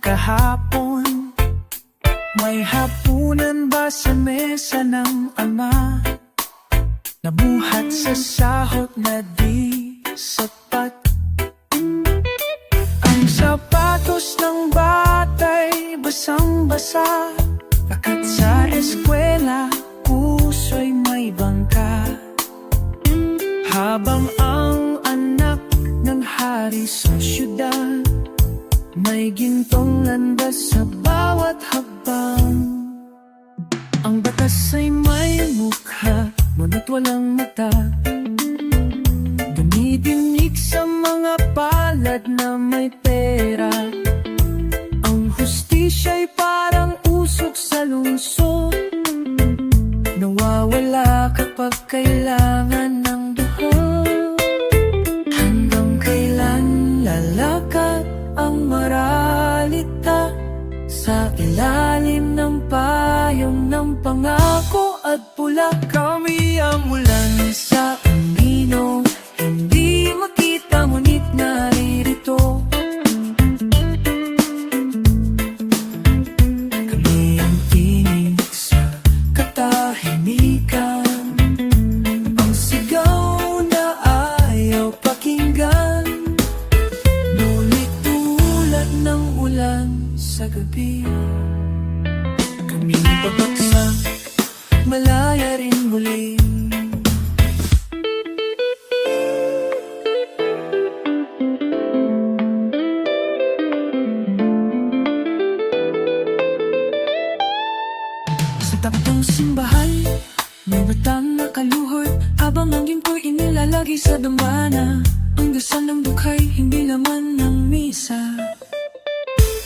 kahapon? May hapunan ba sa mesa ng ama? Nabuhat sa sahot na di sapat. Ang sapatos ng bata'y basang-basa. Lakat sa eskwela, puso'y may bangka. Habang ang anak ng hari sa syudad, may gintong landas sa bawat habang. Ang batas ay may mukha, ngunit walang mata. Dumidinig sa mga palad na may pera. Ang hustisya'y parang usok sa lungsod, nawawala kapag kailangan ng duhod. Hanggang kailan lalakad ang moralita sa ilalim ng payong ng pangako at pula? Kami ang ulan sa anino, hindi makita ngunit naririto. Kami ang tinig sa katahimikan, ang sigaw na ayaw pakinggan, ngunit tulad ng ulan sa gabi. Kami babagsak, malaya rin muli. Sa tapat ng simbahan, may batang nakaluhod, habang ang ginto'y inilalagay sa dambana. Ang dasal ng dukhay, hindi laman ng misa,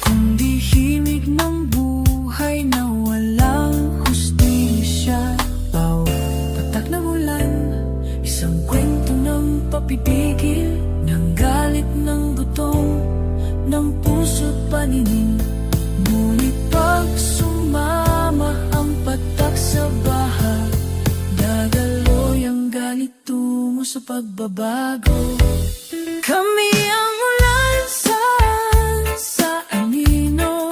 kundi himig ng buhay na walang hustisya. Bawat patak ng ulan, isang kwento ng papipigil, ng galit ng gutom, ng puso't paningin. Ngunit pag sumama ang patak sa baha, dagaloy ang galit tungo sa pagbabago. Kami ang ulan sa anino,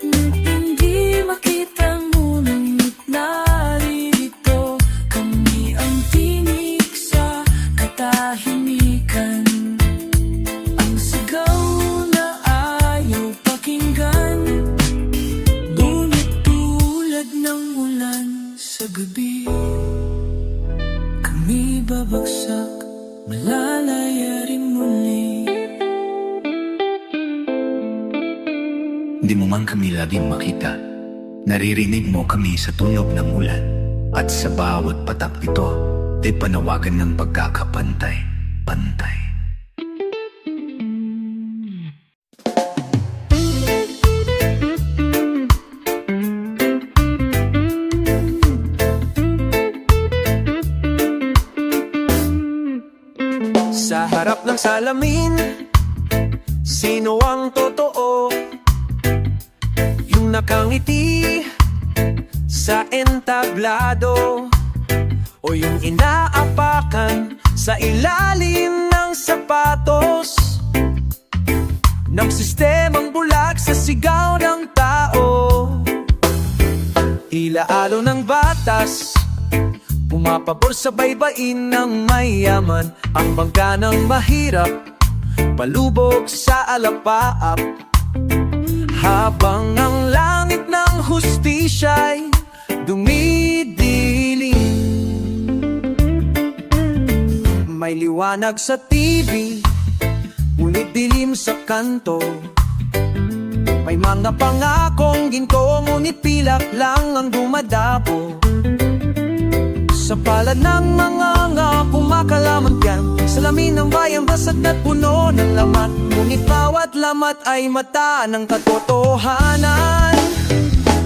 hindi makita ngunit naririto. Kami ang tinig sa katahimikan, ang sigaw na ayaw pakinggan, ngunit tulad ng ulan sa gabi. Kami babagsak, malalaya rin muli. Di mo man kami laging makita, naririnig mo kami sa tunog ng ulan. At sa bawat patak nito, di panawagan ng pagkakapantay-pantay. Sa harap ng salamin, sino ang totoo? Yung nakangiti sa entablado, o yung inaapakan sa ilalim ng sapatos ng sistemang bulag sa sigaw ng tao? Ilaalo ng batas, pumapabor sa baybayin ng mayaman, ang bangka ng mahirap, palubog sa alapaap. Habang ang langit ng hustisya'y dumidilim, may liwanag sa TV, ngunit dilim sa kanto. May mga pangakong ginto, ngunit pilak lang ang dumadabo. Sa palad ng mga kumakalaman yan, salamin ng bayan basag na't puno ng lamat, ngunit bawat lamat ay mata ng katotohanan.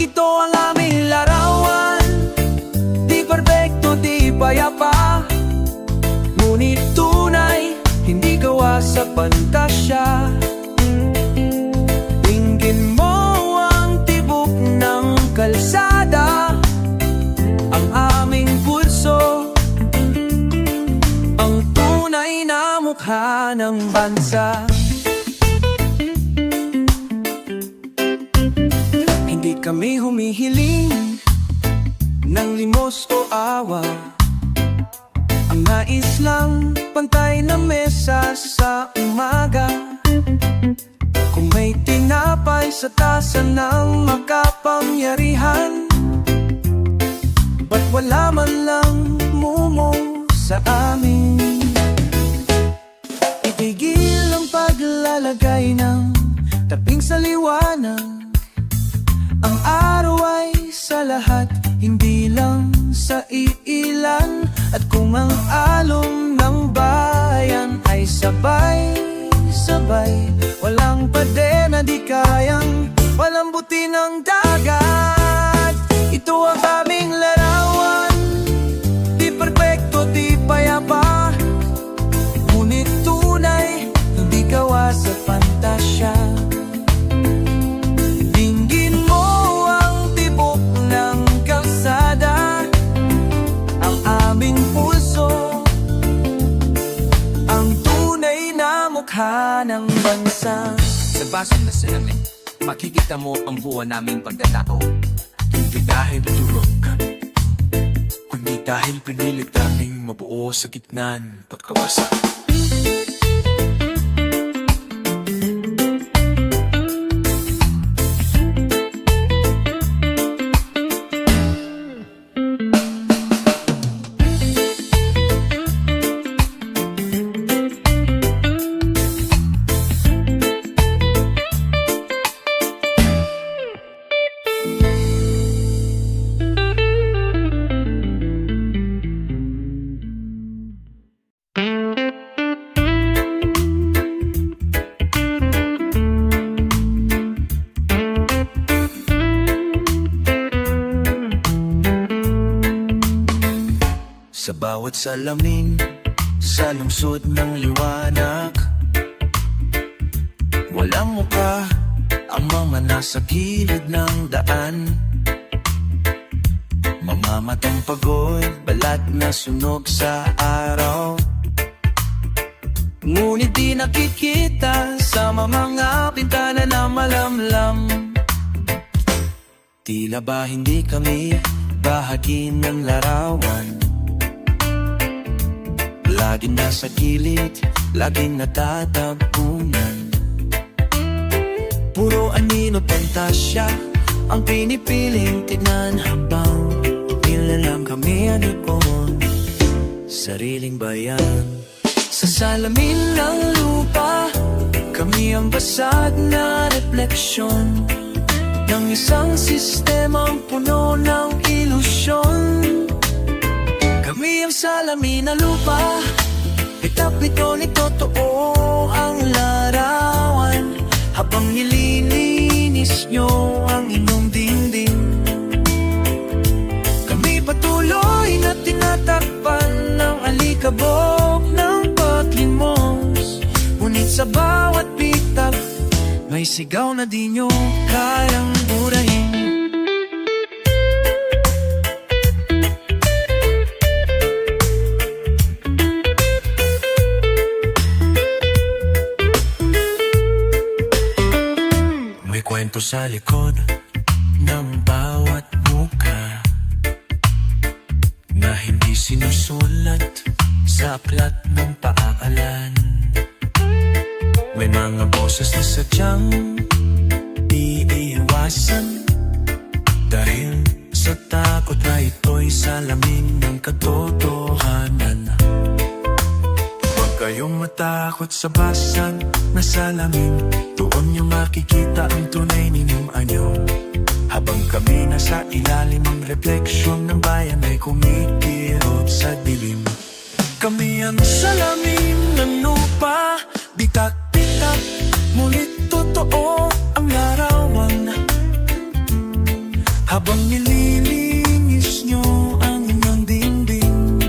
Ito ang aming larawan, di perfecto, di payapa, ngunit tunay, hindi gawa sa pantasya. Tingin mo ang tibok ng kalsada, ang aming pulso, ang tunay na mukha ng bansa. kami humihiling ng limos o awa. Ang nais lang, pantay na mesa sa umaga. Kung may tinapay sa tasa ng makapangyarihan, ba't wala man lang mumo sa amin? Itigil ang paglalagay ng taping sa liwanag. Ang araw ay sa lahat, hindi lang sa iilan. At kung ang alon ng bayan ay sabay-sabay, walang pader na di kayang palambutin ng dagat. Ito ang aming larawan, di perpekto, di payapa, ngunit tunay, hindi gawa sa pantasya. Dinggin mo ang tibok ng kalsada, ang aming puso, ang tunay na mukha ng bansa. Sa basong na salamin, makikita mo ang buwan naming pagkatao. Hindi dahil durog, kundi dahil pinilit naming mabuo sa gitna ng pagkawasa. Sa bawat salamin, sa lungsod ng liwanag, walang muka ang mga nasa gilid ng daan. Mamamatang pagod, balat na sunog sa araw, Ngunit di nakikita sa mga pintana na malamlam. tila ba hindi kami bahagi ng larawan? Laging nasa gilid, laging natatagpunan. Puro anino pantasya ang pinipiling tignan, habang tila lang kami anipon, sariling bayan. Sa salamin ng lupa, kami ang basag na refleksyon ng isang sistemang puno ng ilusyon. Kami ang salamin na lupa, pitap-pito ni totoo ang larawan, habang nililinis nyo ang inyong dingding. Kami patuloy na tinatakpan ng alikabok ng paglimos, ngunit sa bawat bitag may sigaw na di nyo kayang burahin. May kwento sa likod ng bawat muka na hindi sinusulat sa aklat ng paaralan. May mga boses na sadyang iiwasan dahil sa takot na ito'y salamin ng katotohanan. Huwag kayong matakot sa basag na salamin, doon niyo makikita ang tunay ninyong anyo. Habang kami nasa ilalim, ang refleksyon ng bayan ay kumikirot sa dilim. Kami ang salamin ng lupa, bitak-bitak, ngunit totoo ang larawan. Habang nililinis nyo ang inyong dingding,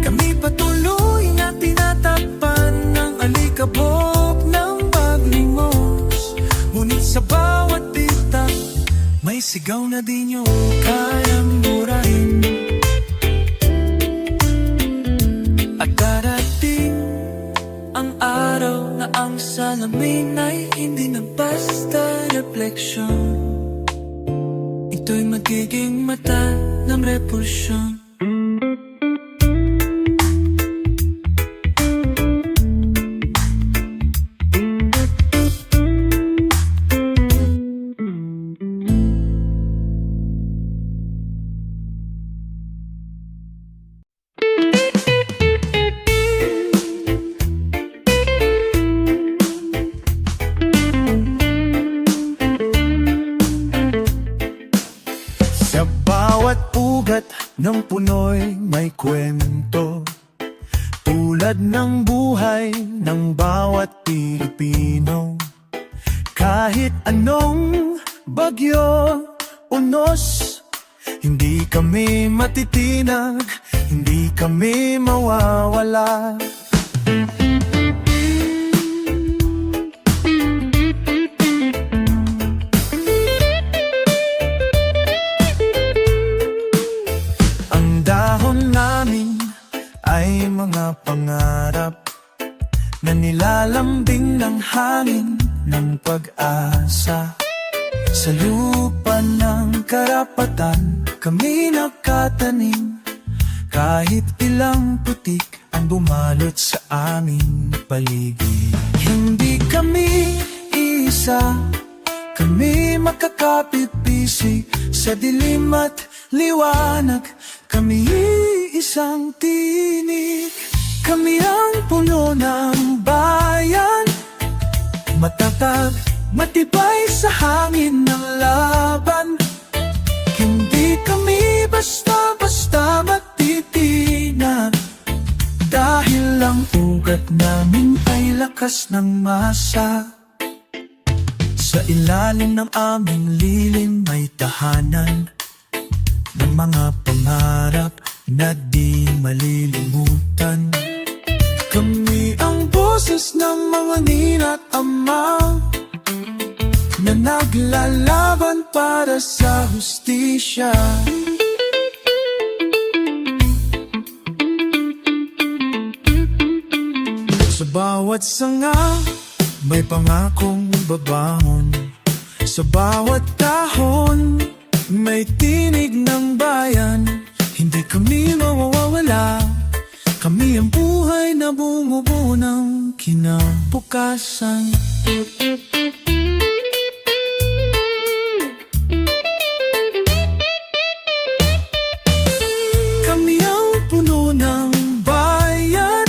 kami patuloy na tinatakpan ng alikabok ng paglimos, ngunit sa bawat bitak may sigaw na di nyo kayang burahin. At darating ang araw na ang salamin ay hindi na basta refleksyon, ito'y magiging mata ng revolusyon. Sa bawat ugat ng punoy may kwento, tulad ng buhay ng bawat Pilipino. Kahit anong bagyo, unos, hindi kami matitinag, hindi kami mawawala. Ang dahon namin ay mga pangarap na nilalambing ng hangin ng pag-asa. Sa lupa ng karapatan kami nakatanim, kahit ilang putik ang bumalot sa aming paligid. Hindi kami isa, kami makakapit-bisig sa dilim at liwanag. Kami isang tinig, kami ang puno ng bayan, matatag, matibay sa hangin ng laban. Hindi kami basta-basta matitinag, dahil ang ugat namin ay lakas ng masa. Sa ilalim ng aming lilim may tahanan ng mga pangarap na di malilimutan. Kami ang boses ng mga nina't ama na naglalaban para sa hustisya. Sa bawat sanga may pangakong babangon, sa bawat dahon may tinig ng bayan. Hindi kami mawawala, kami ang buhay na bumubuo ng kinabukasan. Kami ang puno ng bayan,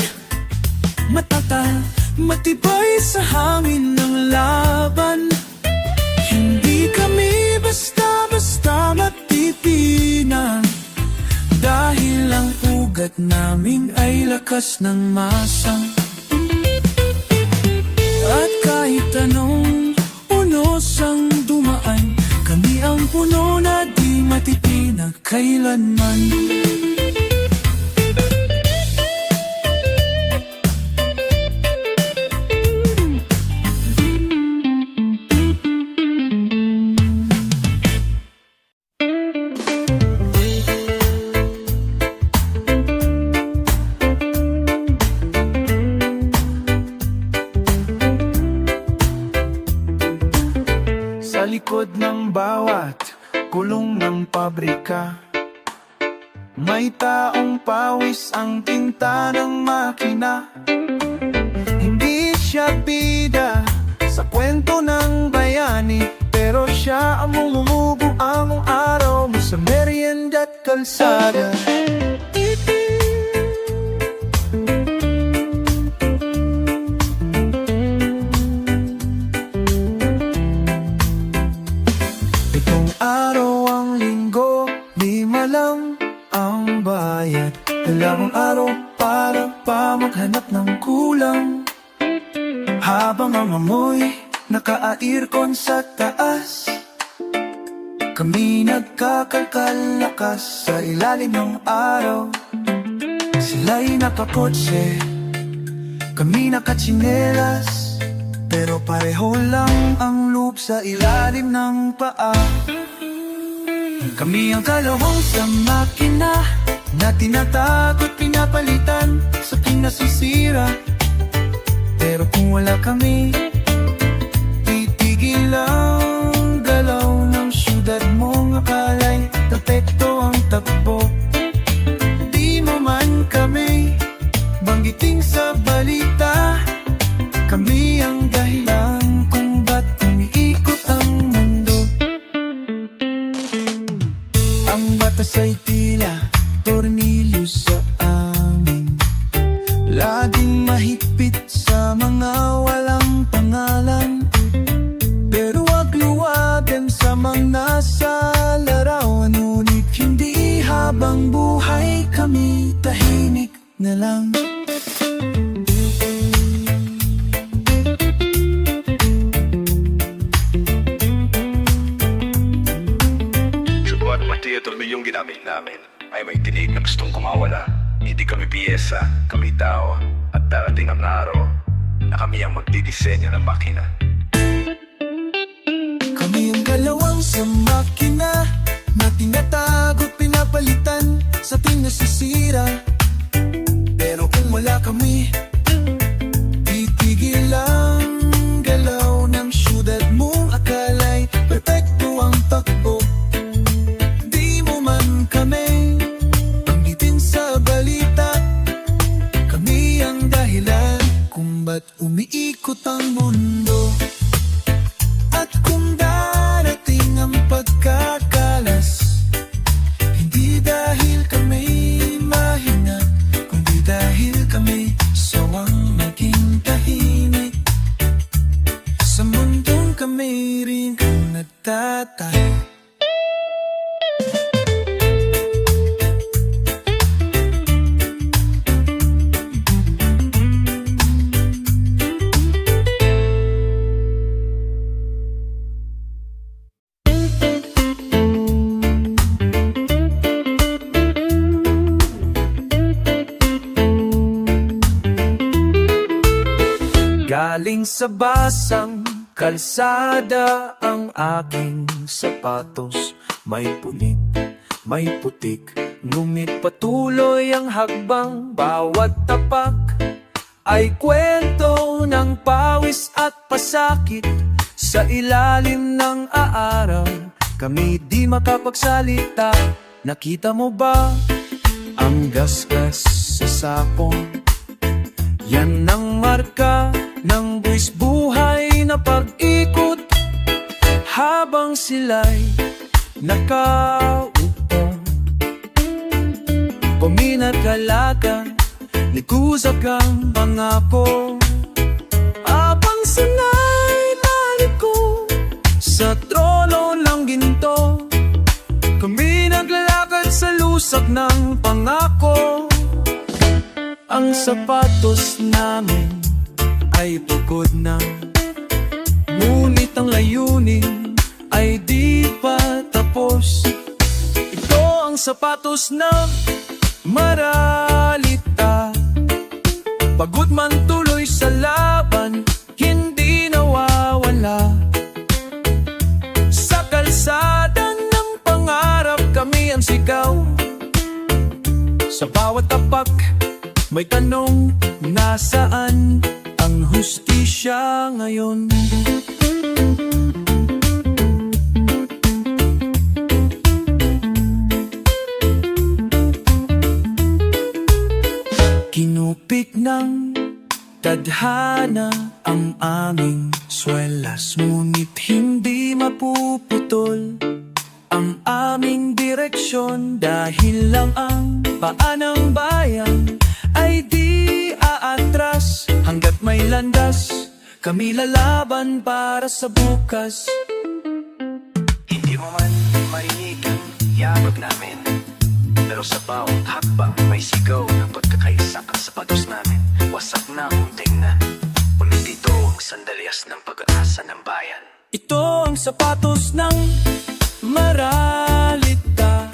matatag, matibay sa hangin ng laban. Hindi kami basta-basta matitinag, dahil ang ugat namin ay lakas ng masa. At kahit anong unos ang dumaan, kami ang puno na di matitinag kailanman. Sa likod ng bawat kulong ng pabrika, may taong pawis ang tinta ng makina. Hindi siya bida sa kwento ng bayani, pero siya ang mumubuo ang araw mo sa merienda at kalsada. Araw ang linggo, lima lang ang bayad. Dalawang araw para pa maghanap ng kulang. Habang ang amoy naka-aircon sa taas, kami nagkakalkalakas sa ilalim ng araw. Sila'y nakakotse, kami nakatsinelas, pero pareho lang ang loop sa ilalim ng paa. Kami ang kalawang sa makina na tinatagot pinapalitan sa pinasisira. Pero kung wala kami, titigil ang galaw ng syudad mong akala. na lang. Subukan mati at yung ginamit namin ay may tinig na gustong kumawala. Hindi kami piyesa, kami tao. At darating ang araw na kami ang magdidisenyo ng makina. Kami ang galawang sa makina na tinatago at pinapalitan sa ting nasisira. Pero kung wala kami, titigil ang galaw ng syudad mong akala'y perpekto ang takbo. Di mo man kami panggitin sa balita. Kami ang dahilan kung ba't umiikot ang mundo. At kung darating ang pagkakalas, hindi dahil kami mahina, kundi dahil kami sawang maging tahimik. Sa mundong kami rin nagtatay. Galing sa basang kalsada ang aking sapatos. May punit, may putik, ngunit patuloy ang hagbang. Bawat tapak ay kwento ng pawis at pasakit. Sa ilalim ng aaraw, kami di makapagsalita. Nakita mo ba ang gasgas sa sapong? Yan ang marka ng buwis buhay na pag-ikot habang sila'y nakaupo. Puminat kalaga, ligusag ang pangako. Abang sana'y naliko sa trono ng ginto, kami naglalakad sa lusag ng pangako. Ang sapatos namin ay pagod na, ngunit ang layunin ay di pa tapos. Ito ang sapatos ng maralita. Pagod man tuloy sa laban, hindi nawawala. Sa kalsada ng pangarap kami ang sigaw. Sa bawat tapak may tanong, nasaan ang hustisya ngayon? Kinupit ng tadhana ang aming swelas, ngunit hindi mapuputol ang aming direksyon, dahil lang ang paa ng bayan ay di aatras. Hanggat may landas, kami lalaban para sa bukas. Hindi mo man marinig ang yabag namin, pero sa bawat hakbang may sigaw ng pagkakaisa. Ang sapatos namin wasak na ang tingnan, ngunit ito ang sandalyas ng pag-asa ng bayan. Ito ang sapatos ng maralita.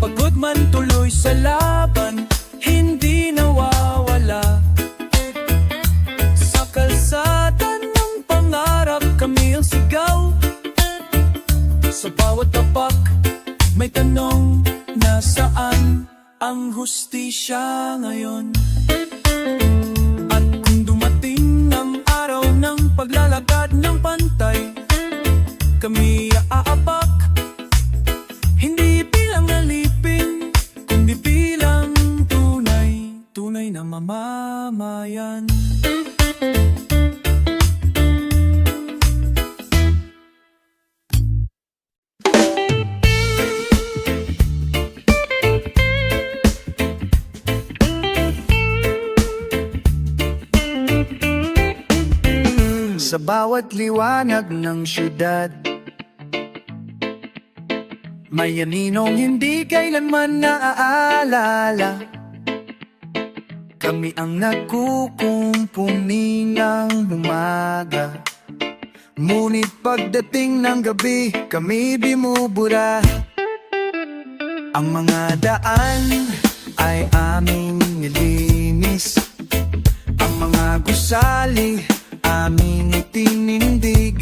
Pagod man tuloy sa laban, hindi nawawala. Sa kalsada ng pangarap kami ang sigaw. Sa bawat tapak may tanong, nasaan ang hustisya ngayon? At kung dumating ang araw ng paglalakad ng pantay, kami aapak, hindi bilang alipin, kundi bilang tunay na mamamayan. Sa bawat liwanag ng syudad, may aninong hindi kailanman naaalala. Kami ang nagkukumpuni ng umaga, ngunit pagdating ng gabi, kami bumubura. Ang mga daan ay aming nilinis, ang mga gusali aming itinindig.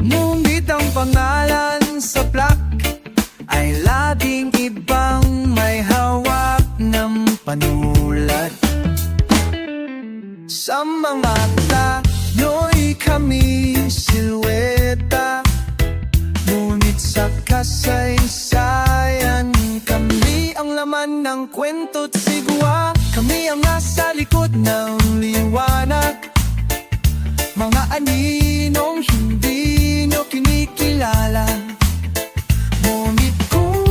Ngunit ang pangalan sa plak ay laging ibang may hawak ng panulat. Sa mga tayo'y kami silweta, ngunit sa kasaysayan kami ang laman ng kwento't sigwa. Kami ang nasa likod ng liwanag, mga aninong hindi nyo kinikilala. Ngunit kung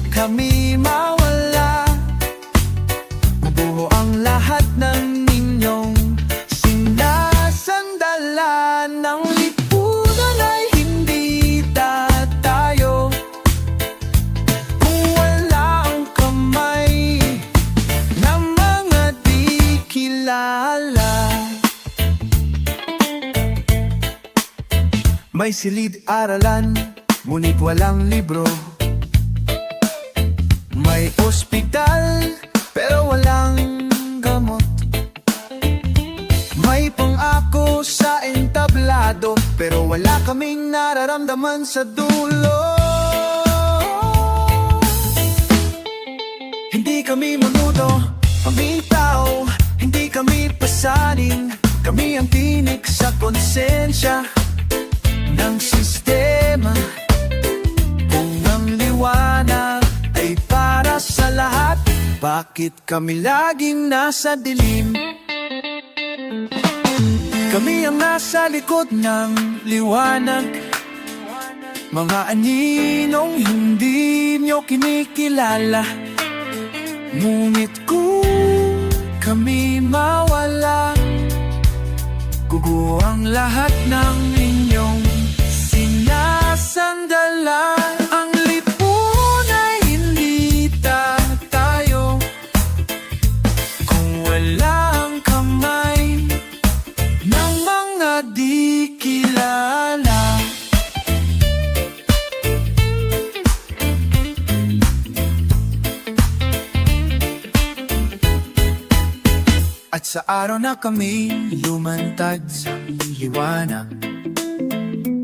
kami mawala, mabuho ang lahat ng inyong sinasandalan. Ng lipunan ay hindi tatayo kung wala ang kamay ng mga di kilala. May silid-aralan, ngunit walang libro. May ospital, pero walang gamot. May pangako sa entablado, pero wala kaming nararamdaman sa dulo. Hindi kami manuto, kami tao, hindi kami pasanin. Kami ang tinik sa konsensya ng sistema. Kung ang liwanag ay para sa lahat, bakit kami laging nasa dilim? Kami ang nasa likod ng liwanag, mga aninong hindi nyo kinikilala. Ngunit kung kami mawala, guguho ang lahat ng inyong sinasandalan. Ang lipunan ay hindi tatayo kung wala ang kamay ng mga di kilala. At sa araw na kami lumantad sa liwanag,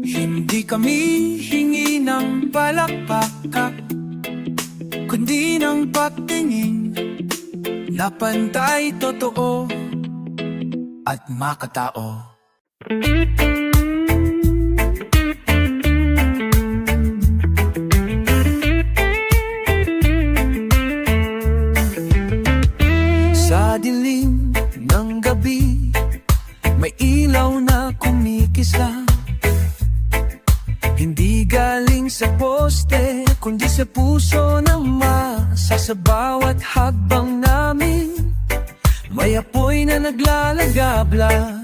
hindi kami hingi ng palakpak, kundi ng pagtingin na pantay, totoo at makatao. Sa dilim ng gabi, may ilaw na kumikisla. Hindi galing sa poste, kundi sa puso ng masa. Sa bawat hakbang namin, may apoy na naglalagabla.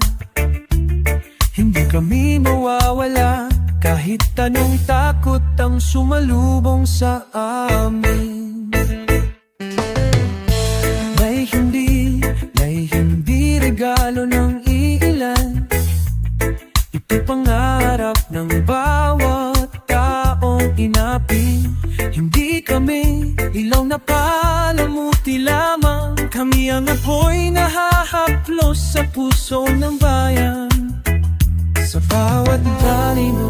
Hindi kami mawawala, kahit anong takot ang sumalubong sa amin. May hindi regalo ng iilan, ito pangarap ng bawat taong inapi. Hindi kami ilaw na palamuti lamang, kami ang apoy na hahaplos sa puso ng bayan. Sa bawat talino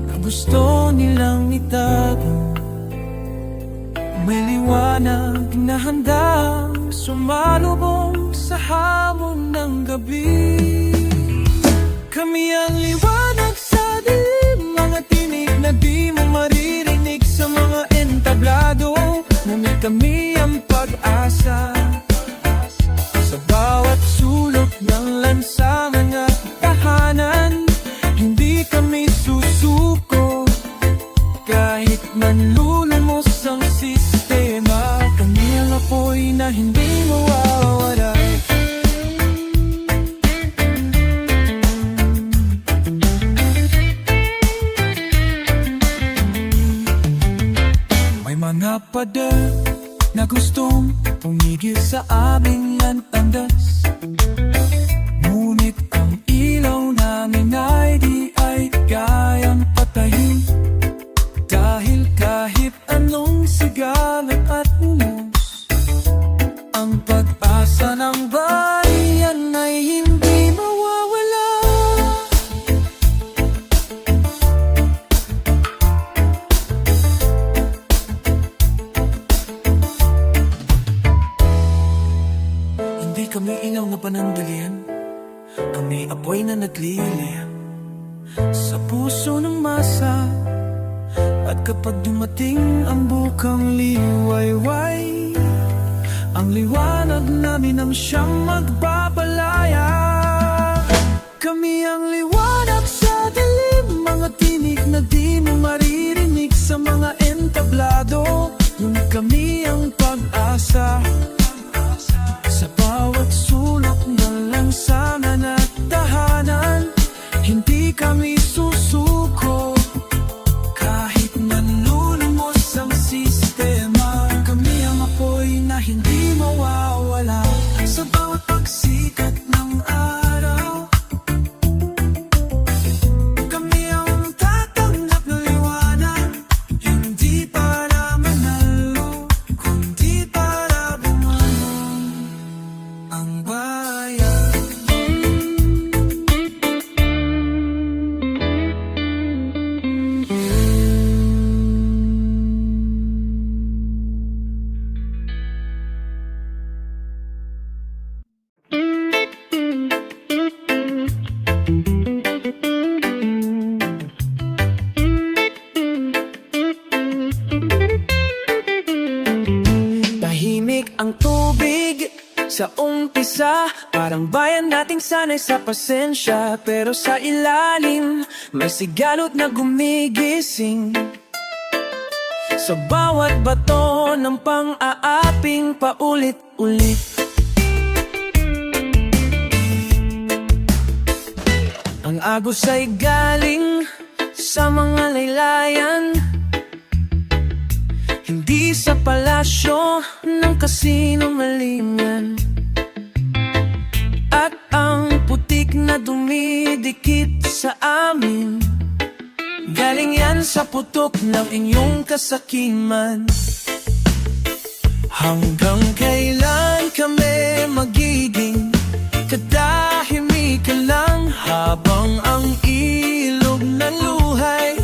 na gusto nilang itago, may liwanag na handang sumalubong sa hamon ng gabi. Kami ang liwanag sa dilim, mga tinig na di mo maririnig sa mga entablado. Ngunit kami ang pag-asa sa bawat sulok ng lansangan at tahanan. Hindi kami susuko kahit manlulumos ang sistema. Kami ang apoy na hindi mawawala. May mga pader na gustong pumigil sa aming landas. Ngunit ang ilaw namin ay kayang patayin. Dahil kahit anong sigalan at unos, ang pag-asa ng bayan ay hindi mawawala. Hindi kami ilaw na panandalian, kami apoy na nagliliyam sa puso ng masa. At kapag dumating ang bukang liwayway, ang liwanag namin ang siyang magpapalaya. Kami ang liwanag sa dilim, mga tinig na di mo maririnig sa mga entablado. Ngunit kami ang pag-asa sa bawat sulok ng lansangan at tahanan. Hindi kami susuko kahit nanlulumos ang sistema. Kami ang apoy na hindi mawawala sa bawat pagsikat ng araw. Kami ang tatanggap ng liwanag, hindi para manalo, kundi para bumangon ang bayan. Tahimik ang tubig sa umpisa, parang bayan nating sanay sa pasensya. Pero sa ilalim, may sigalot na gumigising sa bawat bato ng pang-aaping paulit-ulit. Ang agos ay galing sa mga laylayan, hindi sa palasyo ng kasinungalingan. At ang putik na dumidikit sa amin, galing yan sa putok ng inyong kasakiman. Hanggang kailan kami magiging katahimikan lang, habang ang ilog ng luhay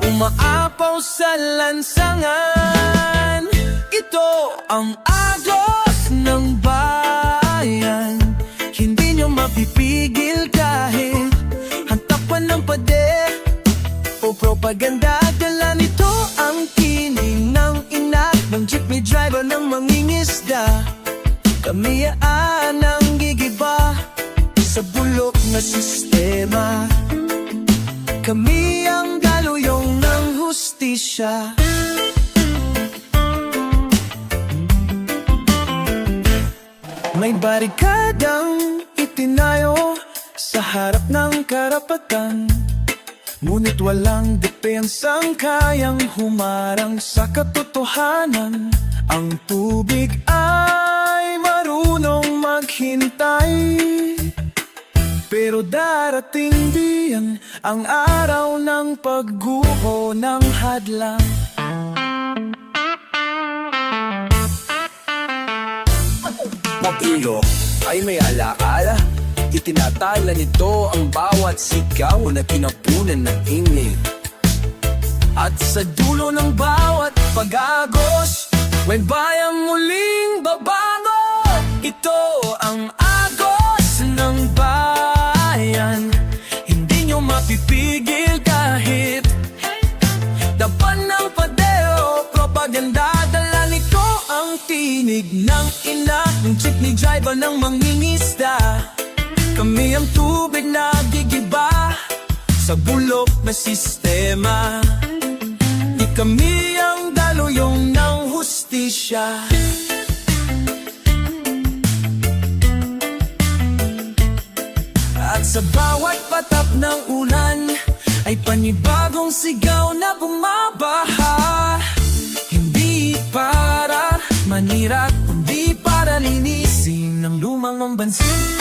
umaapaw sa lansangan? Ito ang agos ng bayan, hindi nyo mapipigil kahit hantapan ng pader o propaganda. Dala nito ang tinig ng inak ng jeepney driver ng mangingisda. Kami ang gigiba sa bulok na sistema. Kami ang daluyong ng hustisya. May barikadang itinayo sa harap ng karapatan, ngunit walang depensang kayang humarang sa katotohanan. Ang tubig ay marunong maghintay, pero darating din ang araw ng pagguho ng hadlang. Pag-ilog ay may alaala, itinatala nito ang bawat sigaw na kinapunan ng ingin. At sa dulo ng bawat pag-agos, may bayang muling babago. Ito ang agos ng bayan, hindi nyo mapipigil kahit dapan ng padeo, propaganda. Dala nito ang tinig ng ina ng jeepney driver ng mangingisda. Kami ang tubig na gigiba sa bulok na sistema. Di kami ang daluyong ng hustisya. At sa bawat patap ng ulan ay panibagong sigaw na bumabaha. Hindi para mani bihira, kundi para linisin ng lumang bansin.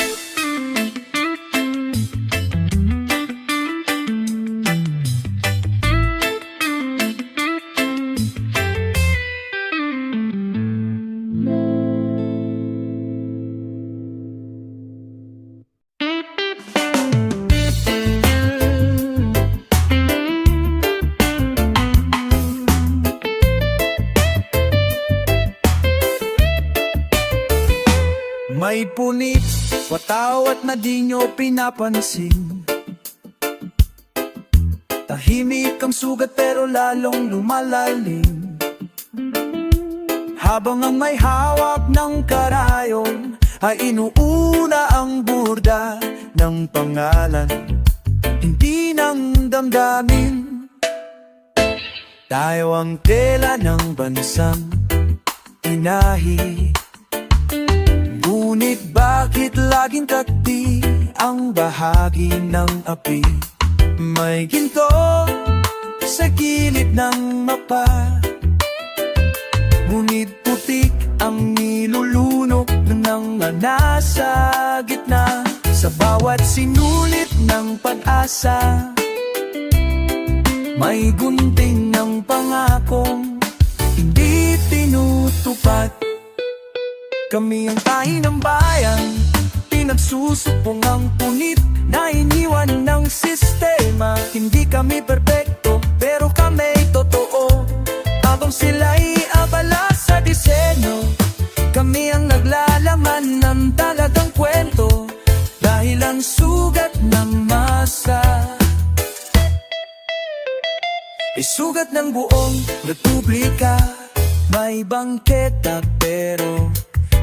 May punit, watawat na di nyo pinapansin. Tahimik ang sugat pero lalong lumalalim. Habang ang may hawak ng karayon ay inuuna ang burda ng pangalan, hindi ng damdamin. Tayo ang tela ng bansang inahi. Ngunit bakit laging takti ang bahagi ng api? May ginto sa gilid ng mapa, ngunit putik ang nilulunok ng nasa gitna. Sa bawat sinulit ng pag-asa, may gunting ng pangakong hindi tinutupad. Kami ang tahi ng bayan, pinagsusupong ang punit na iniwan ng sistema. Hindi kami perpekto, pero kami totoo. Habang sila'y abala sa disenyo, kami ang naglalaman ng talagang kwento. Dahil ang sugat ng masa ay sugat ng buong republika. May bangketa pero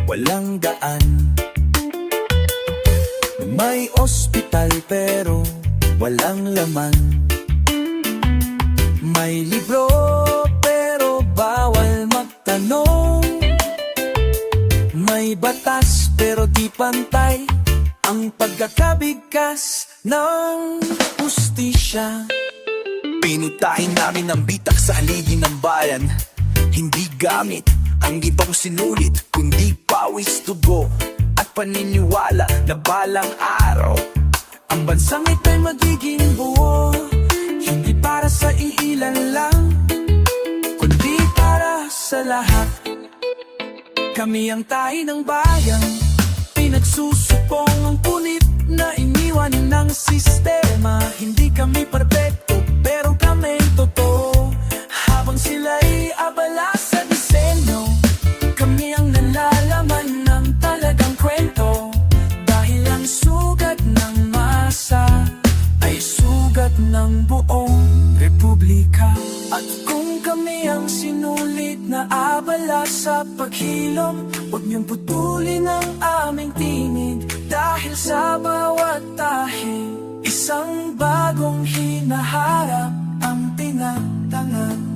walang daan. May ospital pero walang laman. May libro pero bawal magtanong. May batas pero di pantay ang pagkakabigkas ng hustisya. Pinutahin namin ang bitak sa haligi ng bayan. Hindi gamit ang ipang sinulit, kundi pawis, dugo at paniniwala na balang araw ang bansang ito'y magiging buo. Hindi para sa iilan lang, kundi para sa lahat. Kami ang tahi ng bayan, pinagsusupong ang punit na iniwan ng sistema. Hindi kami perpekto, pero kami totoo. Habang sila'y abala sa disenyo, kami ang nalalaman ng talagang kwento. Dahil ang sugat ng masa ay sugat ng buong republika. At kung kami ang sinulit na abala sa paghilom, huwag niyong putulin ang aming tinig. Dahil sa bawat tahi, isang bagong hinaharap ang tinatangan.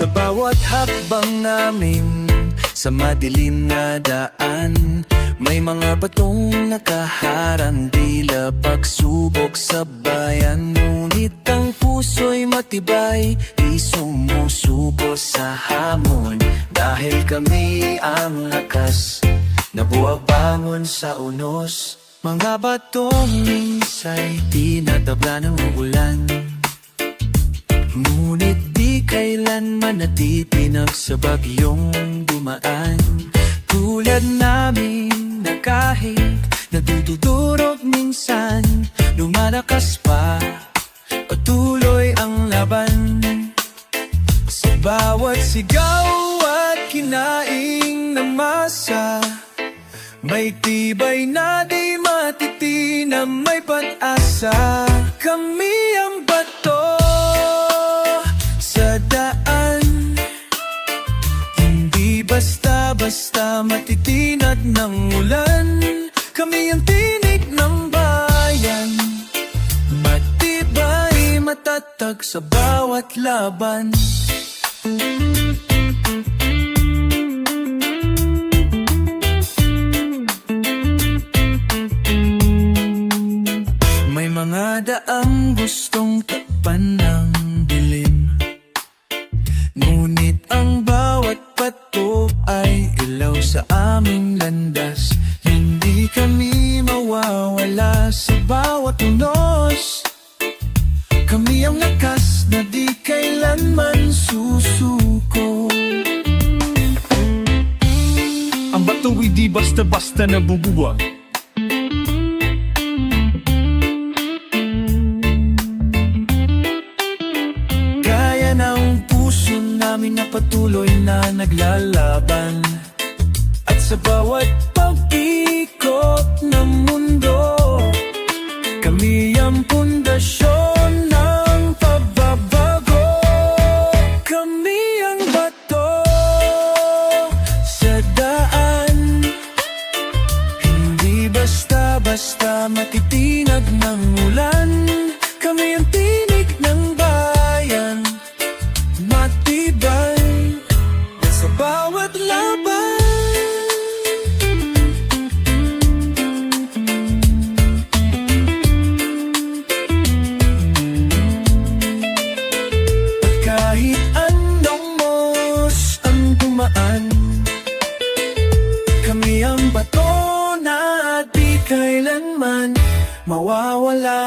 Sa bawat hakbang namin sa madilim na daan, may mga batong nakaharang, tila pagsubok sa bayan. Ngunit ang puso'y matibay, di sumusuko sa hamon. Dahil kami ang lakas na buwabangon sa unos. Mga batong minsay tinatabla ng ulan, ngunit di kailanman natitinag sa bagyong dumaan. Tulad namin na kahit nadududurog minsan, lumalakas pa, patuloy ang laban. Sa bawat sigaw at kinaing na masa, may tibay na di matitina, may pag-asa. Kami ang bato sa daan, hindi basta-basta matitinag ng ulan. Kami ang tinig ng bayan, matibay, matatag sa bawat laban. May mga daang gustong takpan ng dilim, ngunit ang bawat pato ay ilaw sa aming landas. Hindi kami mawawala sa bawat unos, kami ang lakas na di kailanman susuko. Ang bato hindi basta-basta nabubuwag. Kaya ng puso namin na patuloy na naglalaban, at sa bawat pag-ikot ng mundo, kami ang pundasyon ng pagbabago. Kami ang bato sa daan, hindi basta-basta matitinag ng ulan. Kami ang tinig ng bayan, matibay sa bawat laban. Kahit anong mos ang dumaan, kami ang bato na di kailanman mawawala.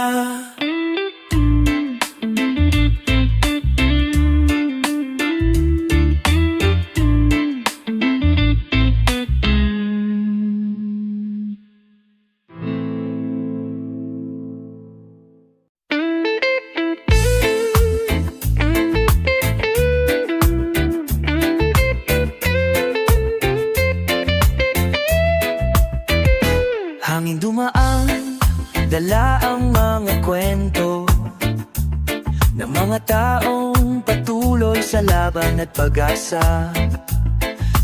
Hangin dumaan, dala ang mga kwento ng mga taong patuloy sa laban at pag-asa.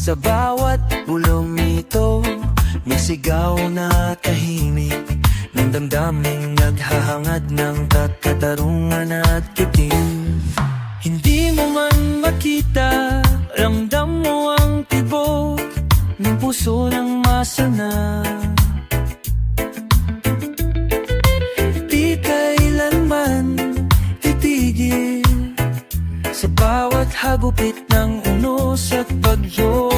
Sa bawat bulong nito, may sigaw na tahimik ng damdaming naghahangad ng katarungan at kitim. Hindi mo man makita, ramdam mo ang tibok ng puso ng masana. Sa bawat hagupit ng unos at bagyo,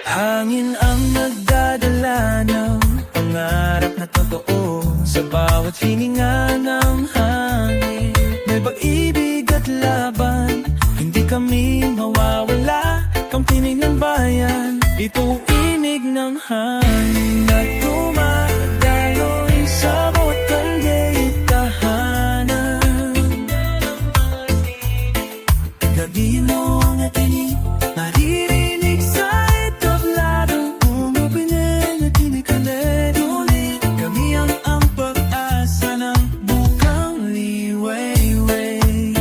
hangin ang nagdadala ng pangarap na totoo. Sa bawat hininga ng hangin, may pag-ibig at laban. Hindi kami mawawala, kang tinig ng bayan. Ito inig ng hangin na dumadaloy sa bawat kalye at tahanan. Di mo ang tinig maririnig sa etablado, umupinin at tinikalit ulit. Kami ang pag-asa ng bukang liwayway.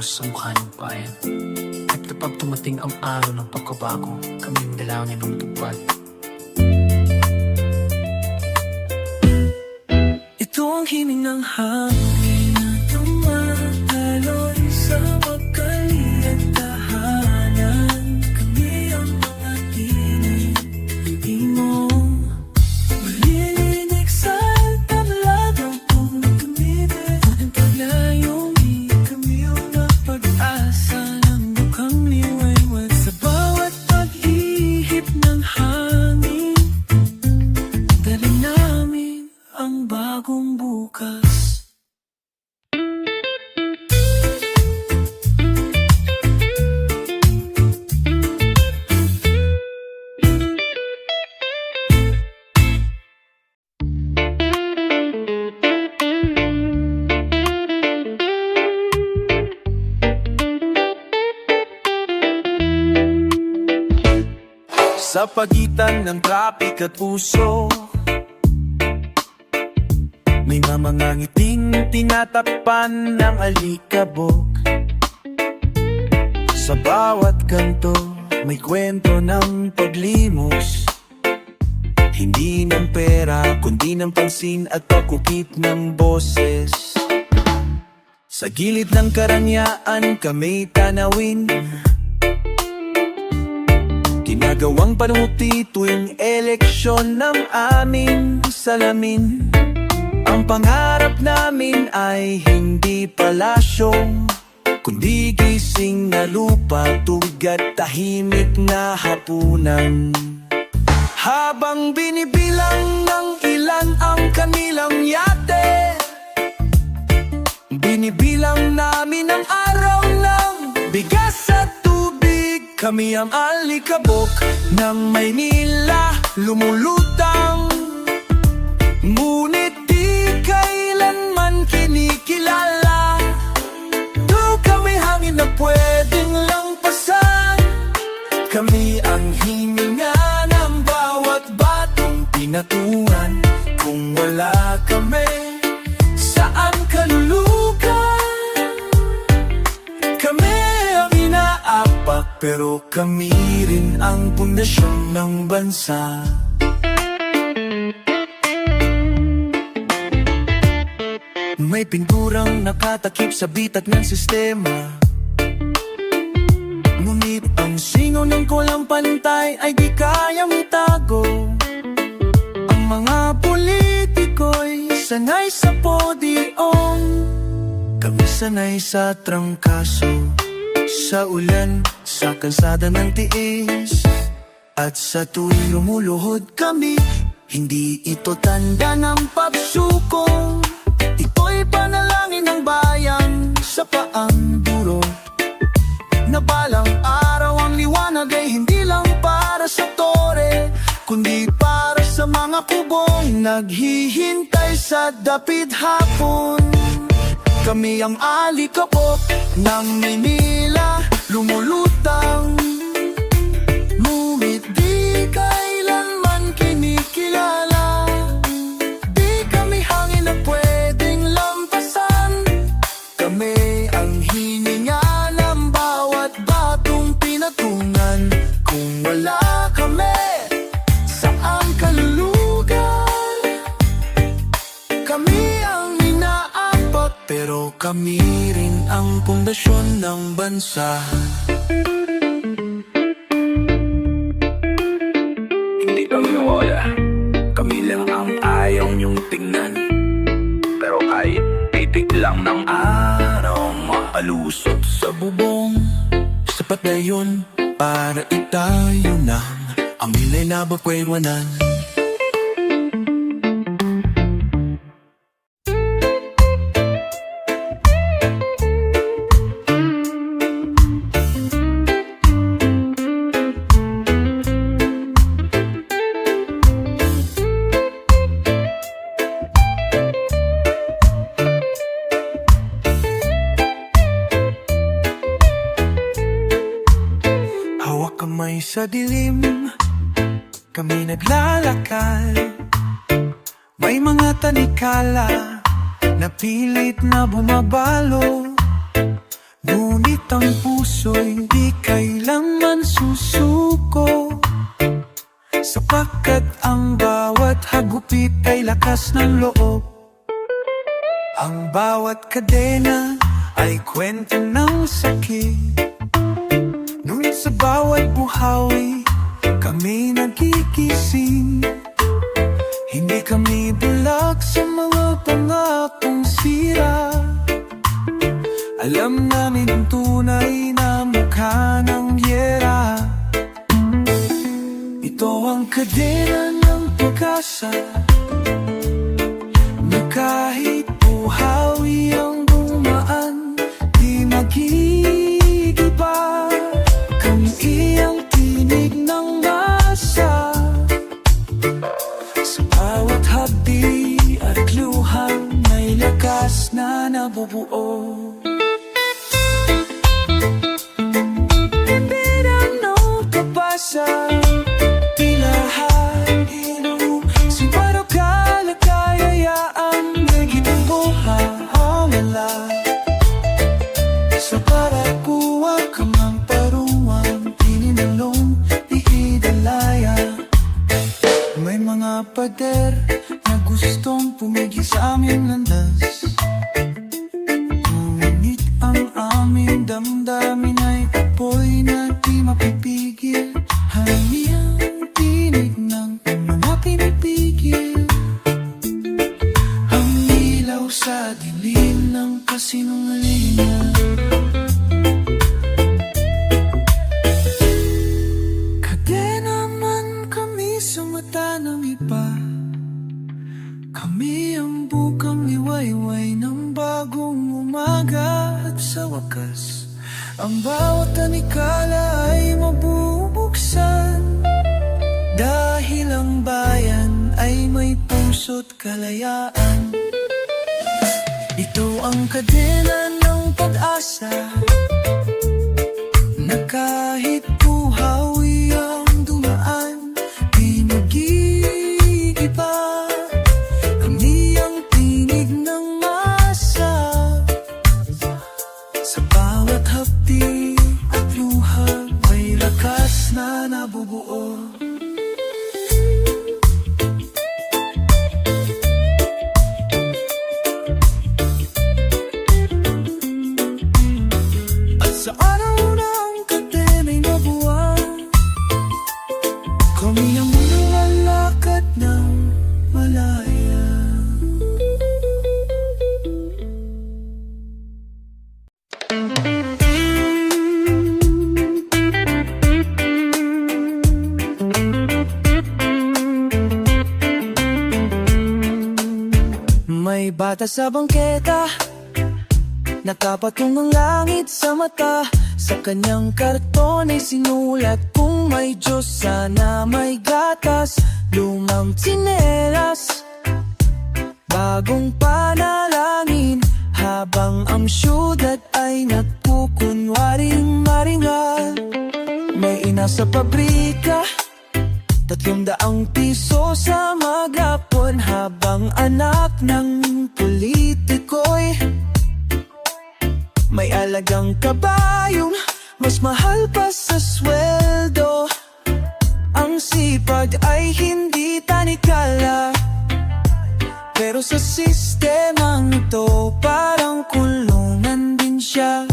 kilos sa mukha ng bayan. At kapag tumating ang araw ng pagkabago, kami ang dalangin ng tupad. Ito ang himing ng hangin na tumataloy sa magkaliit tahanan. Kami ang mga hindi mo malilinig sa tabladong tumibig. Ang paglayong kami ang napag-asa ng mukhang liwaywag sa bawat pag-ihip ng hangin. Dali namin ang bagong bukas. Sa pagitan ng trapik at puso, may mga ngiting tinatakpan ng alikabok. Sa bawat kanto, may kwento ng paglimos. Hindi ng pera, kundi ng pansin at pagkukit ng boses. Sa gilid ng karangyaan, kami tanawin. Ginagawang panuti tuwing eleksyon ng aming salamin. Ang pangarap namin ay hindi palasyo, kundi gising na lupa, tuwig at tahimik na hapunan. Habang binibilang ng ilan ang kanilang yate, binibilang namin ang araw ng bigas at tubig. Kami ang alikabok ng Maynila, lumulutang, ngunit di kailanman kinikilala. Di kami hangin na pwedeng langpasan. Kami ang hininga ng bawat batong pinatuan. Kung wala kami, saan kalulukan? Kami ang inaapak, pero kami rin ang pundasyon ng bansa. May pinturang nakatakip sa bitak ng sistema, ngunit ang singaw ng kulang pantay ay di kayang itago. Ang mga politiko'y sanay sa podyong, kami sanay sa trangkaso, sa ulan, sa kalsada ng tiis. At sa tuwing lumuluhod kami, hindi ito tanda ng pagsuko. Ito'y panalangin ng bayan sa paang duro, na balang araw ang liwanag ay hindi lang para sa tore, kundi para sa mga kubong naghihintay sa dapit hapon. Kami ang alikabok ng Maynila, lumulutang, ngunit di kailanman kinikilala. Di kami hangin na pwedeng lampasan. Kami ang hininga ng bawat batong pinatungan. Kung wala kami, saan kalulugan? Kami ang inaapak, pero kami rin ang pundasyon ng bansa. Hindi kami wala, kami lang ang ayaw niyong tingnan. Pero kahit titik lang ng araw maalusot sa bubong, sapat na yun para itayo na ang milay na bapwedwanan. Hawak kamay sa dilim, kami naglalakad. May mga tanikala na pilit na bumabalo, ngunit ang puso'y di kailanman susuko, sapagkat ang bawat hagupit ay lakas ng loob. Ang bawat kadena ay kwento ng sakit, ngunit sa bawat buhawi kami nagigising. Hindi kami bulag sa mga pangakong sira. Alam namin ang tunay na mukha ng yera. Ito ang kadena ng pag-asa, na kahit buhawi ang dumaan, di magigiba. Kami iyang tinig ng masa, sa bawat hapdi at luhang may lakas na nabubuo. Bilang ng kapasa, tila hangin, simparo kalagayaang naging buhahala. Sa parakuwa kamang paruwang ininalong ihidalaya. May mga pader na gustong pumigil sa aming landas, ngunit ang aming damdamin ay apoy na di mapipigil. Hangin tinig ng mga pinipigil, ang ilaw sa dilim ng kasinungalingan. Kadena man kami sa mata ng iba, kami ang bukang liwayway ng bagong umaga. At sa wakas, ang bawat tanikala ay mabubuksan, dahil ang bayan ay may puso't kalayaan. Ito ang kadena ng pag-asa, na kahit buhawi ang dumaan, di nagigiba. Kami ang tinig ng masa, sa bawat hapdi at luha may lakas na nabubuo. At sa araw ng kadena'y nabuwang, kami ang lalakad ng malaya. May bata sa bangketa, nakapatong ang langit sa mata. Sa kanyang karton ay sinulat, kung may Diyos sana may gatas. Lumang tsinelas, bagong panalangin, habang ang syudad ay nagkukunwaring maringal. May ina sa pabrika, 300 piso sa maghapon, habang anak ng politiko'y may alagang kabayong mas mahal pa sa sweldo. Ang sipag ay hindi tanikala, pero sa sistemang ito parang kulungan din siya.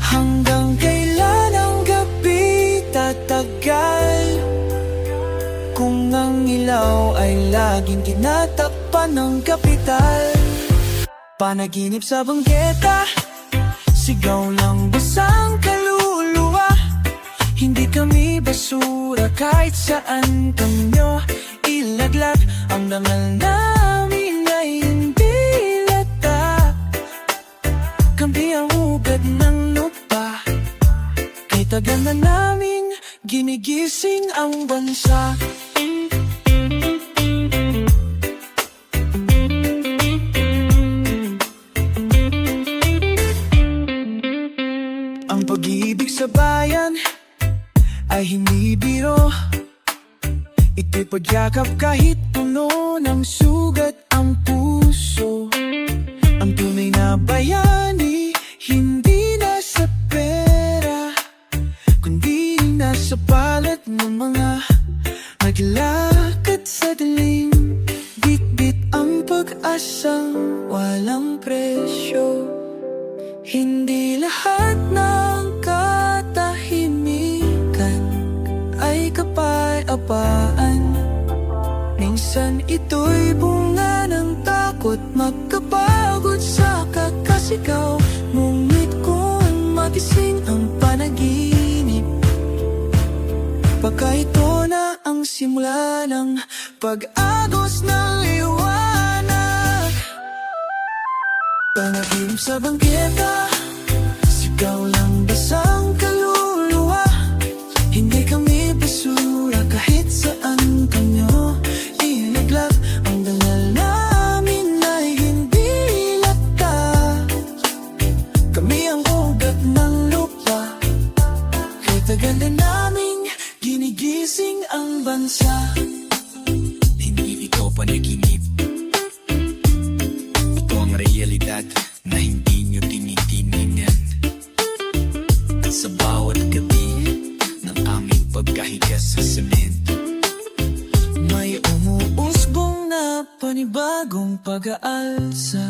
Hanggang kailan ang gabi tatagal, kung ang ilaw ay laging tinatakpan ng kapital? Panaginip sa bangketa, sigaw ng basang kaluluwa. Hindi kami basura kahit saan kanyo ilaglag. Ang dangal namin ay hindi lata, kami ang hugad ng lupa. Kay tagal na namin ginigising ang bansa. Ang pag-ibig sa bayan ay hindi biro, ito'y pagyakap kahit puno ng sugat ang puso. Ang tunay na bayani hindi na Maglakad sa dilim, bitbit ang pag-asang walang presyo. Hindi lahat ng katahimikan ay kapayapaan. Minsan ito'y bunga ng takot, magkapagod sa kakasigaw. Ngunit kung magising ang panaginip, baka ito na ang simula ng pag-agos ng liwanag. Panaginip sa bangketa, sigaw lang basang kaluluwa. Hindi kami basura kahit saan kanyo ilaglag. Ang dangal namin ay hindi lata. Kami ang ugat ng lupa, kay tagal na naming ginigising ang bansa. Hindi ito panaginip, ito ang realidad na hindi nyo tinitingnan. At sa bawat gabi ng aming pagkahiga sa semento, May umuusbong na panibagong pag-aalsa.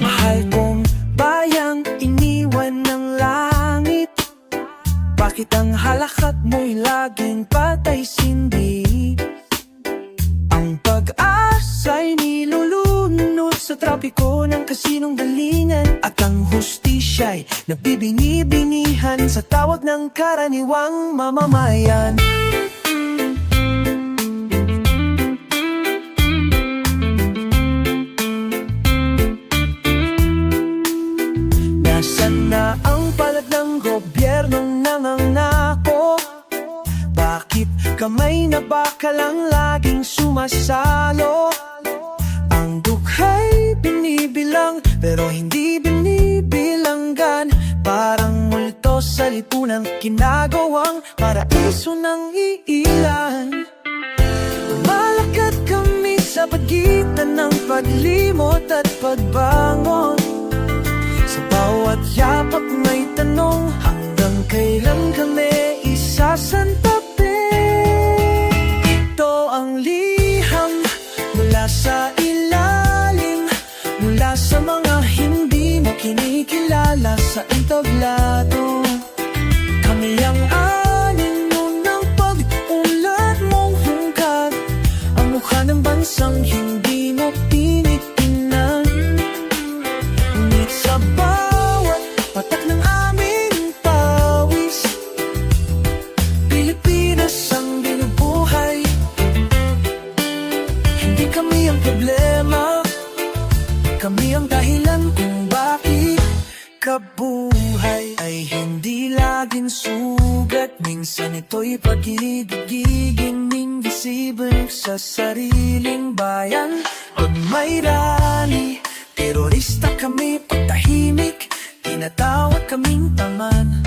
Mahal kong bayang iniwan ng langit, bakit ang halakat mo'y laging patay sindi? Ang pag-asa'y nilulunod sa trapiko ng kasinungalingan, at ang hustisya'y nagbibini-binihan sa tawag ng karaniwang mamamayan. Nasaan na ang palad ng gobyernong nangangako? Bakit kamay na bakalang laging sumasalo? Ang dukha'y binibilang pero hindi binibilanggan. Parang multo sa lipunang kinagawang paraiso ng iilan. Malakad kami sa pagitan ng paglimot at pagbangon. Sa bawat yapak may tanong, hanggang kailan kami isasantabi? Ito ang liham mula sa ilalim, mula sa mga hindi mo kinikilala sa entablado. Kami ang anino ng pag-unlad mong hungkag, ang mukha ng bansang hindi mo tinitingnan. Ngunit sa bawat patak ng aming pawis, Pilipinas ang binubuhay. Hindi kami ang problema, kami ang dahilan kung bakit kabuhay ay hindi laging sugat. Minsan ito'y pag-ibigin invisible sa sariling bayan. Pag may rally, terorista kami. Pag tahimik, tinatawag kaming taman.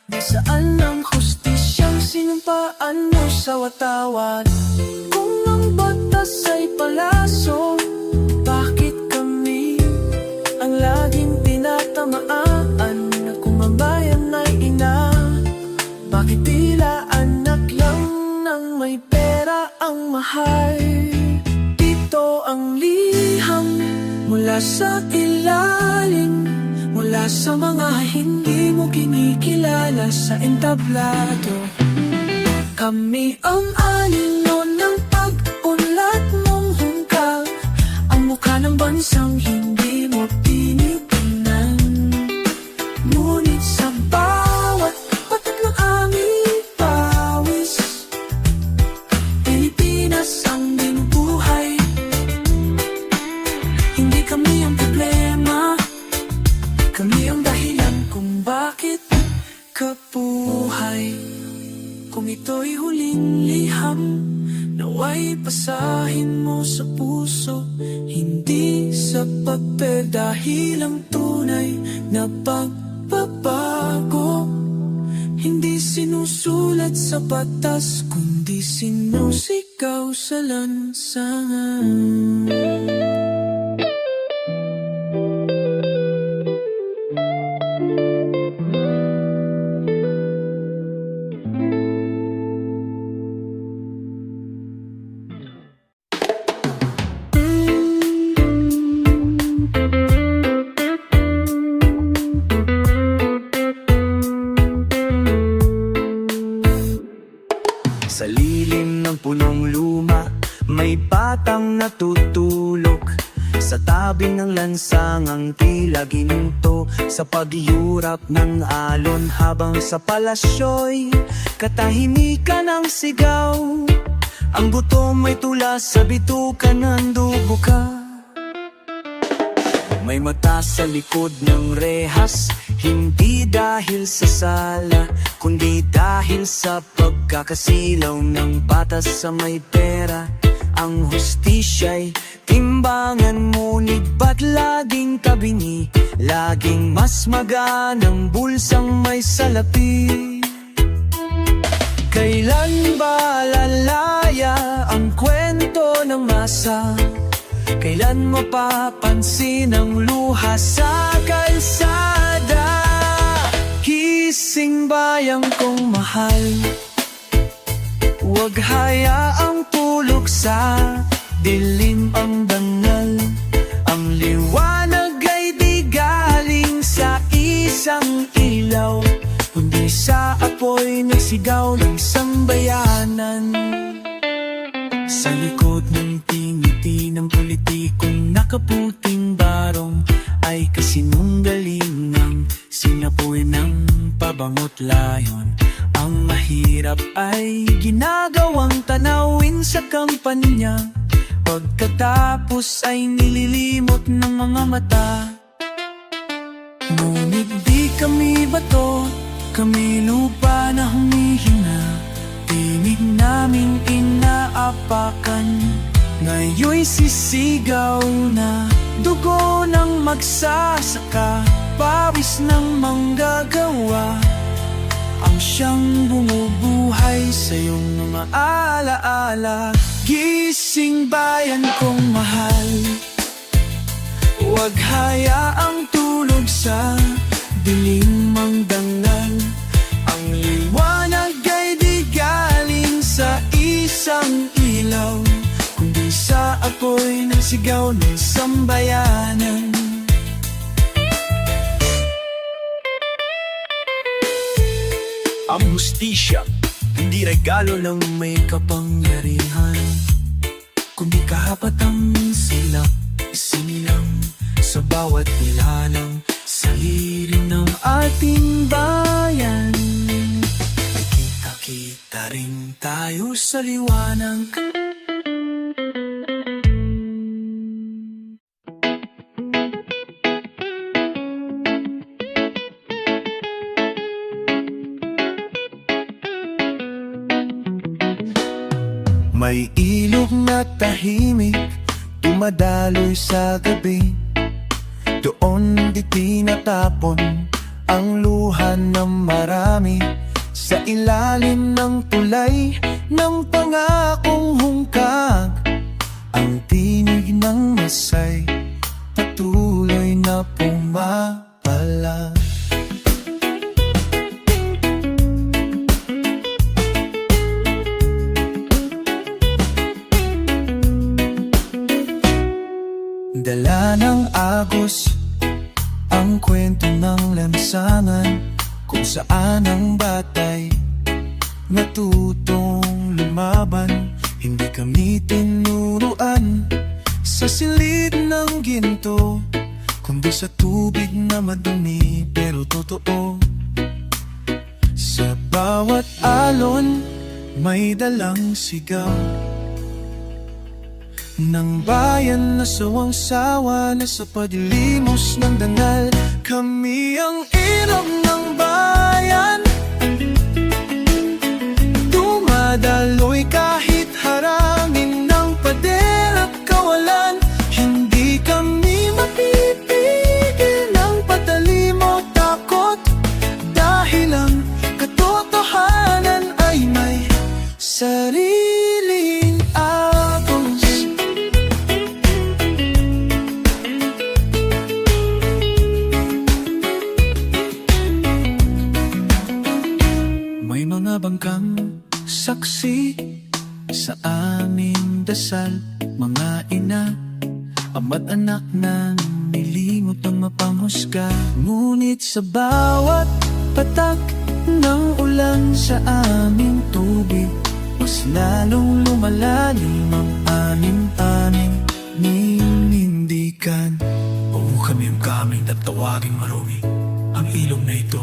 Nasaan ang hustisyang sinumpaan mo sa watawan? Kung ang batas ay palaso, bakit kami ang laging tinatamaan? Na kumambayan ay ina, bakit tila anak lang ng may pera ang mahal? Ito ang liham mula sa ilalim, mula sa mga hindi mo kinikilala sa entablado. Kami ang anino ng pag-unlad mong hungkag, ang mukha ng bansang hindi mo tinitingnan. Ngunit sa bawat patak ng aming pawis, Pilipinas ang binubuhay. Hindi kami ang problema, kami ang dahilan kung bakit kabuhay. Kung ito'y huling liham, naway basahin mo sa puso, hindi sa papel, dahil ang tunay na pagbabago hindi sumusulat sa batas, kundi sinusigaw sa lansangan. Sa lilim ng punong luma, may batang natutulog. Sa tabi ng lansangang tila ginto, sa pagyurap ng alon habang sa palasyo'y katahimikan ang sigaw. Ang buto may tula sa bituka ng dugo ka. May mata sa likod ng rehas, hindi dahil sa sala, kundi dahil sa pagkakasilaw ng batas sa may pera. Ang hustisya'y timbangan, ngunit ba't laging tabingi? Laging mas maganang bulsang may salapi. Kailan ba lalaya ang kwento ng masa? Kailan mapapansin ang luha sa kalsada? Gising bayang kong mahal, huwag hayaang tulog sa dilim ang dangal. Ang liwanag ay di galing sa isang ilaw, kundi sa apoy nagsigaw ng sambayanan. Sa likod ng tingiti ng politikong nakaputing barong ay kasinungaling ng sinapoy ng pabangot layon. Ang mahirap ay ginagawang tanawin sa kampanya, pagkatapos ay nililimot ng mga mata. Ngunit di kami bato, kami lupa na humihina. Tinig naming inaapakan, ngayon'y sisigaw na dugo ng magsasaka, pawis ng manggagawa, ang siyang bumubuhay sa iyong mga alaala. Gising bayan kong mahal, huwag hayaang tulog sa dilim ang dangal. Ang liwanag ay di galing sa isang ilaw, kundi sa apoy ng sigaw ng sambayanan. Ang hustisya, hindi regalo ng may kapangyarihan, kundi kahapatang silak isinilang sa bawat nilalang sa lirin ng ating bayan. Kita-kita rin tayo sa liwanag. May ilog na tahimik, tumadaloy sa gabi. Doon di tinatapon ang luha ng marami. Sa ilalim ng tulay ng pangakong hungkag, ang tinig ng masay patuloy na pumapalag. Dala ng agos ang kwento ng lansangan, kung saan ang batay natutong lumaban. Hindi kami tinuruan sa silid ng ginto, kundi sa tubig na madumi pero totoo. Sa bawat alon may dalang sigaw ng bayan na sawang-sawa na sa padilimos ng dangal. Kami ang irog ng bayan, dumadaloy kahit harangin ng pader at kawalan. Hindi kami mapipigil ng patalim o takot, dahil ang katotohanan Mga ina, ama't anak na nilimot ang mapanghusga. Ngunit sa bawat patak ng ulan sa aming tubig, mas lalong lumalalim ang anim-anim ninindigan. Oo kami ang kaming at tawaging marumi. Ang ilog na ito,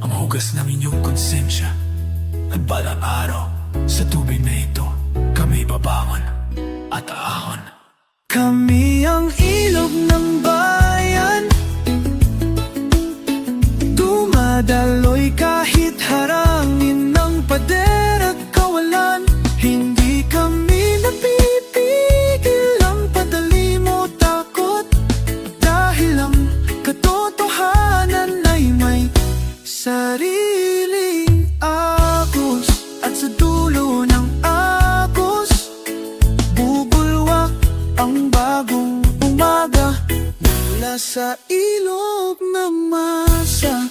ang hugas ng inyong konsensya. At balang araw, sa tubig na ito, kami babangon at aahon. Kami ang ilog ng bayan, dumadaloy kahit harangin ng pader at kawalan. Hindi kami napipigil ang padali mo takot, dahil ang katotohanan ay may sariling agos. At sa dulo ng agos, bubulwak ang bagong umaga mula sa ilog ng masa.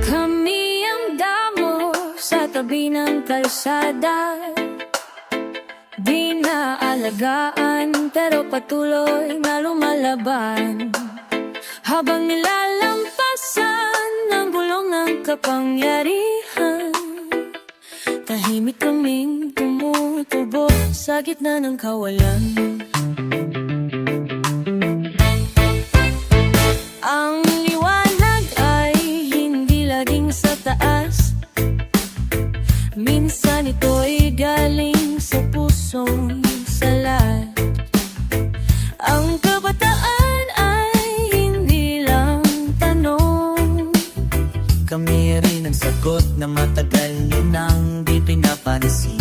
Kami ang damo sa tabi ng kalsada, di naalagaan pero patuloy na lumalaban. Habang nilalampasan ng gulong ng kapangyarihan, tahimik kaming tumutubo sa gitna ng kawalan. Ang liwanag ay hindi laging sa taas, minsan ito'y galing sa pusong salat. Ang kabataan ay hindi lang tanong, Kami rin ang sagot na matagal nyo nang di pinapansin.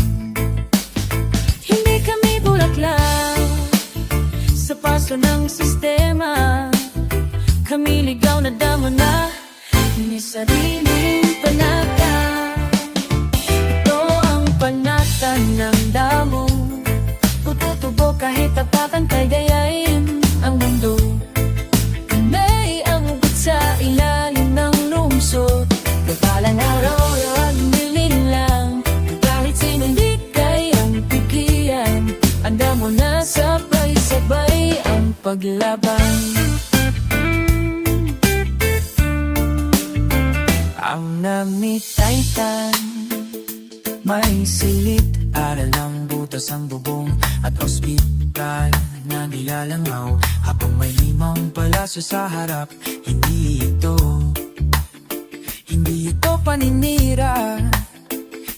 hindi kami bulaklak sa paso ng sistema. Kami ligaw na damo na may sariling panata. Ito ang panata ng damo, tututubo kahit tapakan kay gayain ang mundo. May amugot sa ilalim ng lungsod, kapalang araw at nilinlang. Kahit sino hindi kayang pigilan, ang damo na sabay-sabay ang paglaban. Ang namitaytan, may silid, aral ng butas ang bubong at ospital na nilalangaw. Habang may limang palasyo sa harap, hindi ito paninira.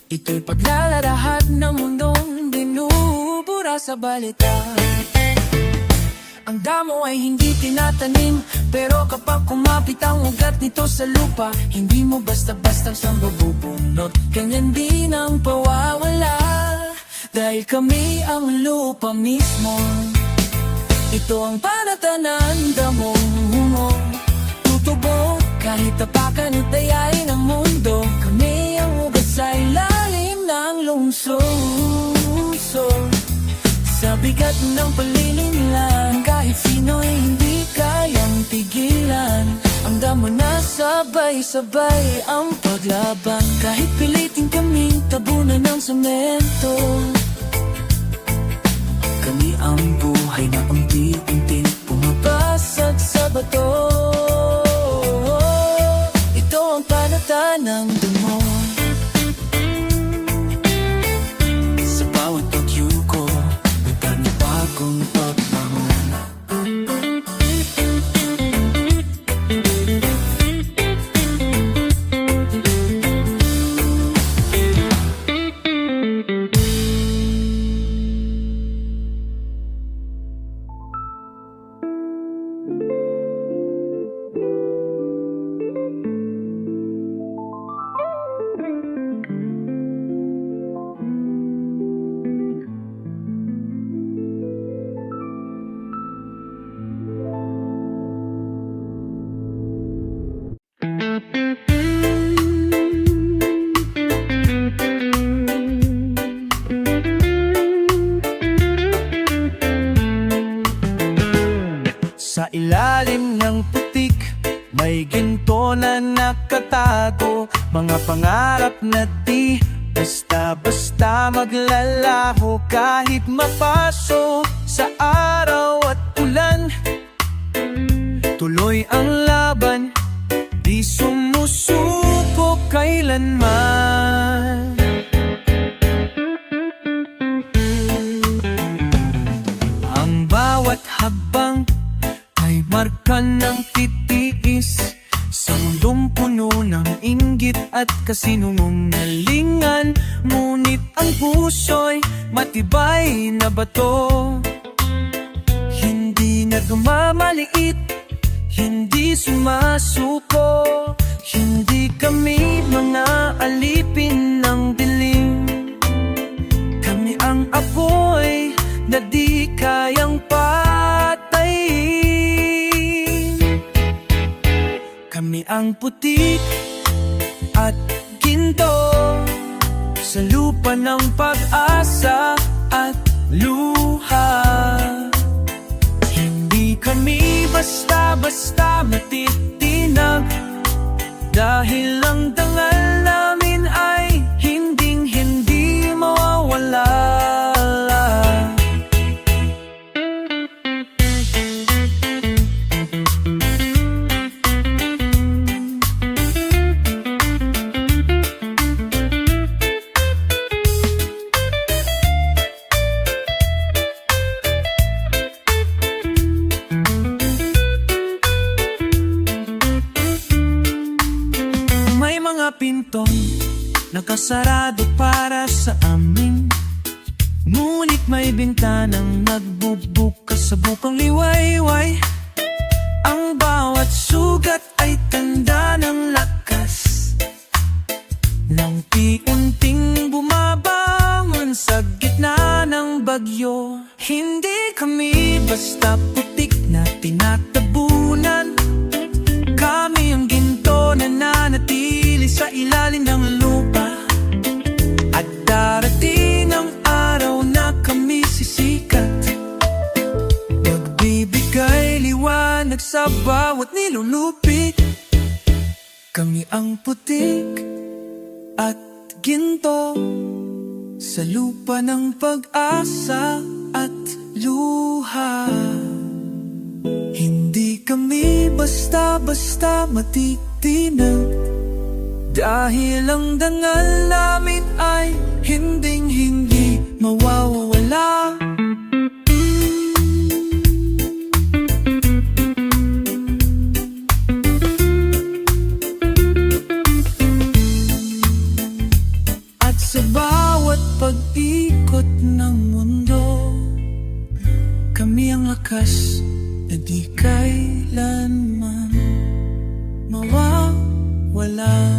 Ito'y paglalarahat ng mundong binubura sa balita. Ang damo ay hindi tinatanim, pero kapag kumapit ang ugat nito sa lupa, hindi mo basta-basta siyang mabubunot. Ganyan din ang pawawala, dahil kami ang lupa mismo. Ito ang panatanan, damong humo, tutubo kahit tapakan at dayain ang mundo. Kami ang ugat sa ilalim ng lungsod, sa bigat ng palilinlang, kahit sino'y hindi kayang tigilan. Ang damo na sabay-sabay ang paglaban. Kahit pilitin kaming tabunan ng semento, kami ang buhay na unti-unting pumapasag sa bato. Ito ang panata ng damo. Sa bawat pagyuko, may panibagong pagbangon. pagkatago, mga pangarap na di basta-basta maglalaho. Kahit mapaso sa araw at ulan, tuloy ang laban, di sumusuko kailanman. Ang bawat habang ay marka ng titiis, sa mundong puno ng inggit at kasinungalingan. Ngunit ang puso'y matibay na bato, hindi na gumamaliit, hindi sumasuko. Hindi kami mga alipin ng dilim, kami ang apoy na di kayang patayin. Kami ang putik at ginto sa lupa ng pag-asa at luha. Hindi kami basta-basta matitinag, dahil ang dangal namin ay hinding-hindi mawawala. May mga pintong nakasarado para sa amin, ngunit may bintanang nagbubukas sa bukang liwayway. Ang bawat sugat ay tanda ng lakas, nang unting bumabangon sa gitna ng bagyo. Hindi kami basta putik na tinatabunan, kami ang ginto na nanatili sa ilalim ng lupa. At darating ang araw na kami sisikat, nagbibigay liwanag sa bawat nilulupit. Kami ang putik at ginto sa lupa ng pag-asa at luha. Hindi kami basta-basta matitinag, dahil ang dangal namin ay hinding-hindi mawawala. At sa bawat pag-ikot ng mundo, kami ang lakas na di kailanman mawawala.